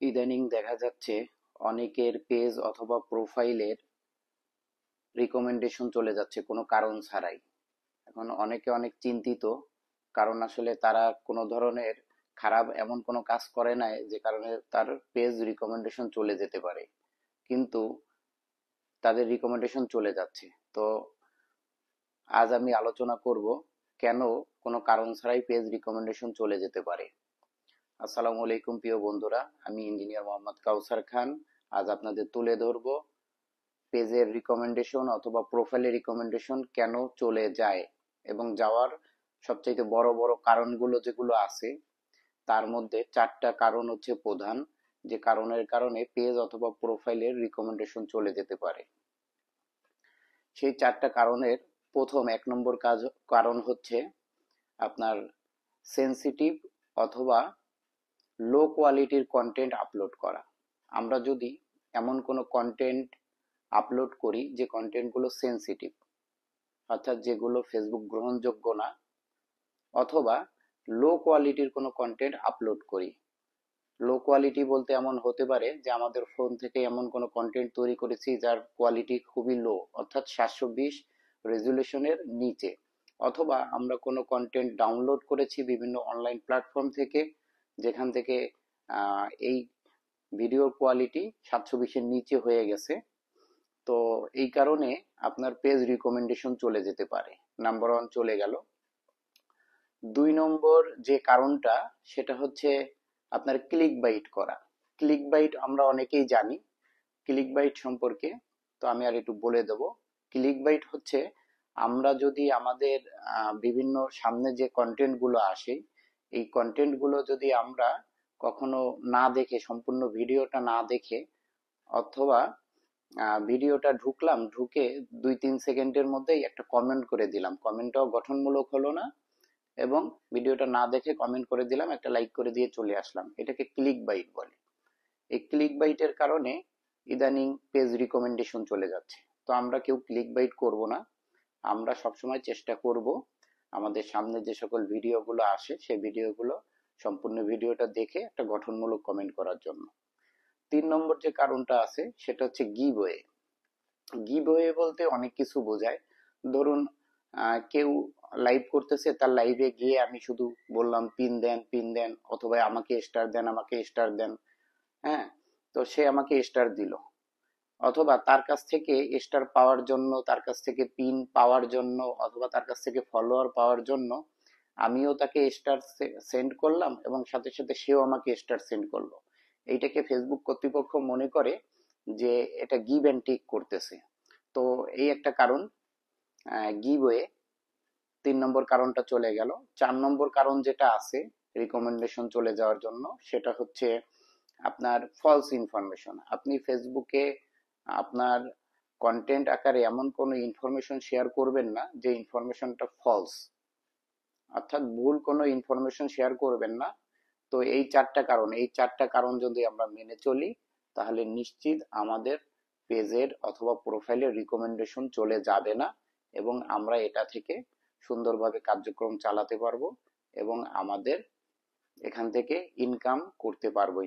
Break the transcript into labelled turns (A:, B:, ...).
A: ইদানিং দেখা যাচ্ছে অনেকের পেজ অথবা প্রোফাইলের রিকমেন্ডেশন চলে যাচ্ছে কোনো কারণ ছাড়াই। এখন অনেকে অনেক চিন্তিত, কারণ আসলে তারা কোনো ধরনের খারাপ এমন কোনো কাজ করে নাই যে কারণে তার পেজ রিকমেন্ডেশন চলে যেতে পারে, কিন্তু তাদের রিকমেন্ডেশন চলে যাচ্ছে। তো আজ আমি আলোচনা করব কেন কোনো কারণ ছাড়াই পেজ রিকমেন্ডেশন চলে যেতে পারে। আসসালামু আলাইকুম প্রিয় বন্ধুরা, আমি ইঞ্জিনিয়ার মোহাম্মদ কাউসার খান। আজ আপনাদের তুলে ধরব পেজের রিকমেন্ডেশন অথবা প্রোফাইলের রিকমেন্ডেশন কেন চলে যায় এবং যাওয়ার সবচাইতে বড় বড় কারণগুলো যেগুলো আছে তার মধ্যে চারটা কারণ হচ্ছে প্রধান, যে কারণের কারণে পেজ অথবা প্রোফাইলের রিকমেন্ডেশন চলে যেতে পারে। সেই চারটা কারণের প্রথম 1 নম্বর কারণ হচ্ছে আপনার সেনসিটিভ অথবা লো কোয়ালিটির কন্টেন্ট আপলোড করা। আমরা যদি এমন কোনো কন্টেন্ট আপলোড করি যে কন্টেন্টগুলো সেনসিটিভ, অর্থাৎ যেগুলো ফেসবুক গ্রহণযোগ্য না, অথবা লো কোয়ালিটির কোনো কন্টেন্ট আপলোড করি। লো কোয়ালিটি বলতে এমন হতে পারে যে আমাদের ফোন থেকে এমন কোনো কন্টেন্ট তৈরি করেছি যার কোয়ালিটি খুবই লো, অর্থাৎ 720 রেজুলেশনের নিচে, অথবা আমরা কোনো কন্টেন্ট ডাউনলোড করেছি বিভিন্ন অনলাইন প্ল্যাটফর্ম থেকে, যেখান থেকে এই ভিডিওর কোয়ালিটি 720-এর নিচে হয়ে গেছে। তো এই কারণে আপনার পেজ রিকমেন্ডেশন চলে যেতে পারে। নাম্বার 1 চলে গেল। 2 নম্বর যে কারণটা সেটা হচ্ছে আপনার ক্লিক বাইট করা। ক্লিক বাইট আমরা অনেকেই জানি ক্লিক বাইট সম্পর্কে, তো আমি আর একটু বলে দেব। ক্লিক বাইট হচ্ছে আমরা যদি আমাদের বিভিন্ন সামনে যে কন্টেন্ট গুলো আসে, এই কন্টেন্ট গুলো যদি আমরা কখনো না দেখে, সম্পূর্ণ ভিডিওটা না দেখে, অথবা ভিডিওটা ঢুকলাম, ঢুকে 2-3 সেকেন্ডের মধ্যেই একটা কমেন্ট করে দিলাম, কমেন্টটাও গঠনমূলক হলো না, এবং ভিডিওটা না দেখে কমেন্ট করে দিলাম, একটা লাইক করে দিয়ে চলে আসলাম, এটাকে ক্লিক বাইট বলে। এই ক্লিক বাইটের কারণে ইদানিং পেজ রিকমেন্ডেশন চলে যাচ্ছে। তো আমরা কেউ ক্লিক বাইট করব না, আমরা সবসময় চেষ্টা করব আমাদের সামনে যে সকল ভিডিওগুলো আসে সেই ভিডিওগুলো সম্পূর্ণ ভিডিওটা দেখে একটা গঠনমূলক কমেন্ট করার জন্য। 3 নম্বর যে কারণটা আছে সেটা হচ্ছে গিভওয়ে। গিভওয়ে বলতে অনেক কিছু বোঝায়। ধরুন কেউ লাইভ করতেছে, তার লাইভে গিয়ে আমি শুধু বললাম পিন দেন, পিন দেন, অথবা আমাকে স্টার দেন, আমাকে স্টার দেন। হ্যাঁ, তো সে আমাকে স্টার দিল, অথবা তার কাছ থেকে স্টার পাওয়ার জন্য, তার কাছ থেকে পিন পাওয়ার জন্য, অথবা তার কাছ থেকে ফলোয়ার পাওয়ার জন্য আমিও তাকে স্টার সেন্ড করলাম, এবং সাথে সাথে সেও আমাকে স্টার সেন্ড করলো। এইটাকে ফেসবুক কর্তৃপক্ষ মনে করে যে এটা গিভ অ্যান্ড টেক করতেছে। তো এই একটা কারণ, গিভওয়ে। 3 নম্বর কারণটা চলে গেল। 4 নম্বর কারণ যেটা আছে রিকমেন্ডেশন চলে যাওয়ার জন্য, সেটা হচ্ছে আপনার ফলস ইনফরমেশন। আপনি ফেসবুকে আপনার কন্টেন্ট আকারে এমন কোনো ইনফরমেশন শেয়ার করবেন না যে ইনফরমেশনটা ফলস, অর্থাৎ ভুল কোনো ইনফরমেশন শেয়ার করবেন না। তো এই চারটা কারণ যদি আমরা মেনে চলি, তাহলে নিশ্চিত আমাদের পেজের অথবা প্রোফাইলের রিকমেন্ডেশন চলে যাবে না, এবং আমরা এটা থেকে সুন্দরভাবে কার্যক্রম চালাতে পারবো এবং আমাদের এখান থেকে ইনকাম করতে পারবো।